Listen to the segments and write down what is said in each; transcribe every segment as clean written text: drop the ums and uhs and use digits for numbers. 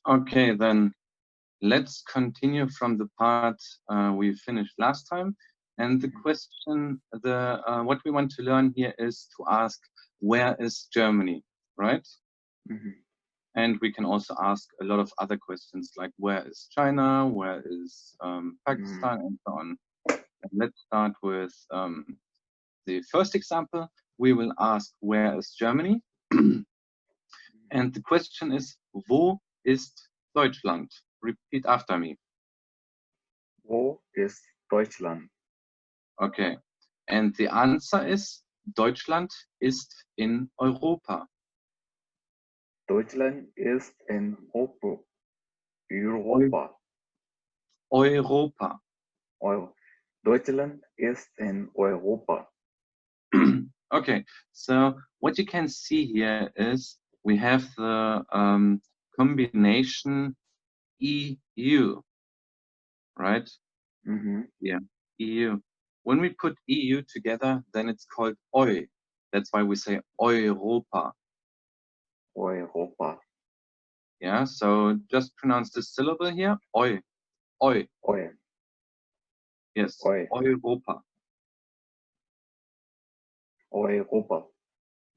Okay, then let's continue from the part we finished last time. And the question, what we want to learn here is to ask, where is Germany, right? Mhm. And we can also ask a lot of other questions like, where is China, where is Mhm. Pakistan, and so on. And let's start with the first example. We will ask, where is Germany? And the question is, wo ist Deutschland? Repeat after me. Wo ist Deutschland? Okay. And the answer is, Deutschland ist in Europa. Deutschland ist in Eu Europa. Europa. Deutschland ist in Europa. Okay, so what you can see here is we have the combination EU, right? Mhm. Yeah, EU. When we put EU together, then it's called Eu. That's why we say Europa. Europa. Yeah, so just pronounce this syllable here, Eu. Eu. Eu. Yes, Eu. Europa. Europa.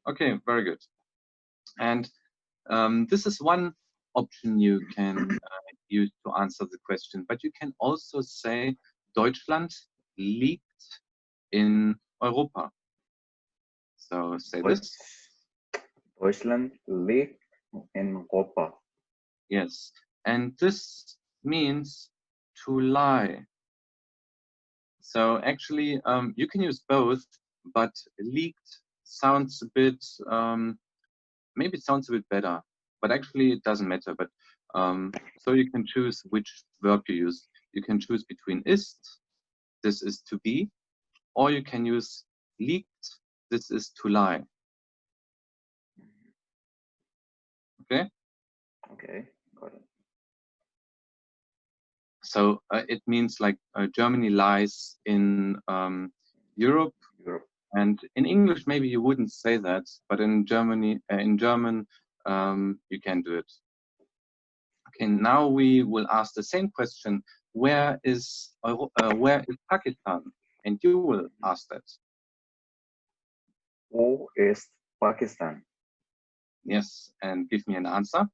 Okay, very good. And this is one option you can use to answer the question, but you can also say Deutschland liegt in Europa. So say this. Deutschland liegt in Europa. Yes, and this means to lie. So actually, you can use both, but leaked sounds a bit, maybe it sounds a bit better, but actually it doesn't matter. But so you can choose which verb you use. You can choose between ist, this is to be, or you can use liegt, this is to lie. Okay? Okay, got it. So it means like Germany lies in Europe. Europe. And in English, maybe you wouldn't say that, but in German, you can do it. Okay, now we will ask the same question: where is Pakistan? And you will ask that. Wo ist Pakistan? Yes, and give me an answer.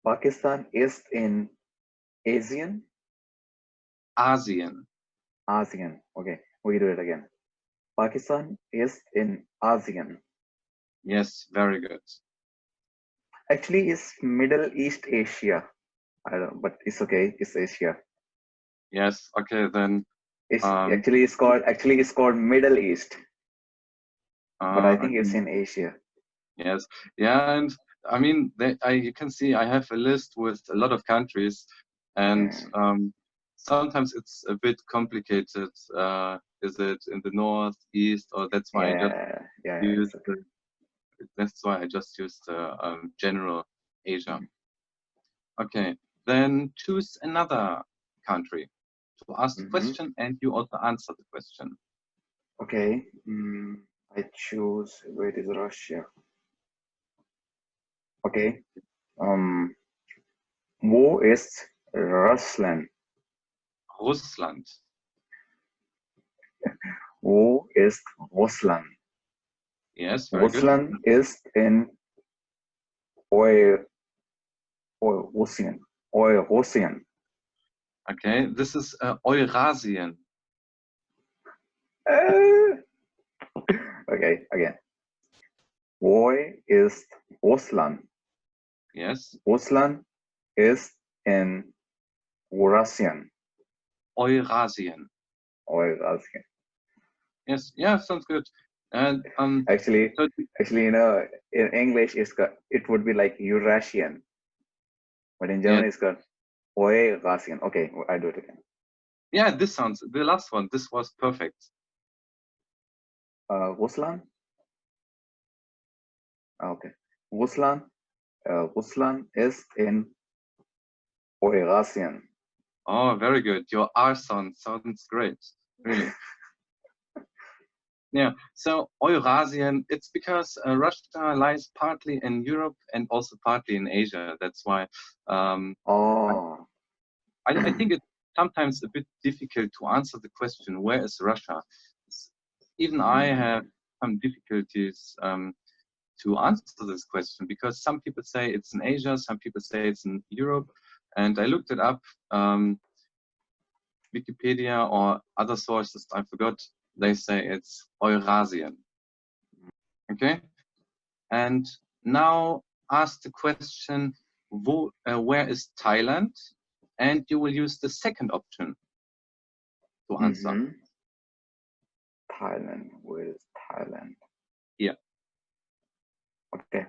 Pakistan is in ASEAN. ASEAN. ASEAN. Okay, we do it again. Pakistan is in ASEAN. Yes, very good. Actually, it's Middle East Asia. I don't know, but it's okay. It's Asia. Yes, okay, then. It's it's called Middle East, but I think it's Okay. in Asia. Yes, yeah, and I mean, you can see I have a list with a lot of countries, and Yeah. sometimes it's a bit complicated. Is it in the north, east, or that's why I just Yeah, used it's okay. general Asia. Okay, then choose another country to ask the Mm-hmm. question, and you also answer the question. Okay, I choose where is Russia. Okay, wo ist Russland? Russland. Wo ist Russland? Yes, very good. Russland ist in Eurasien. Eurasien. Okay, this is Eurasien. Okay, again. Wo ist Russland? Yes. Russland ist in Eurasien. Eurasien. Eurasien. Yes, yeah, sounds good. And Actually, so, you know, in English, it would be like Eurasian, but in German, yeah, it's got Eurasien. Okay, I do it again. yeah, this sounds the last one. This was perfect. Rusland. Okay, Rusland. Rusland is in Eurasien. Oh, very good. Your R sounds great. Really. Yeah, so Eurasian, it's because Russia lies partly in Europe and also partly in Asia. That's why Oh. I think it's sometimes a bit difficult to answer the question, where is Russia? Even I have some difficulties to answer this question, because some people say it's in Asia, some people say it's in Europe. And I looked it up, Wikipedia or other sources, I forgot, they say it's Eurasian. Okay? And now ask the question, where is Thailand? And you will use the second option to answer. Thailand. Where is Thailand? Yeah. Okay.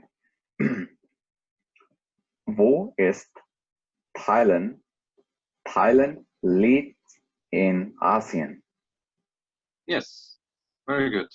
Wo ist Thailand? Thailand liegt in Asien. Yes. Very good.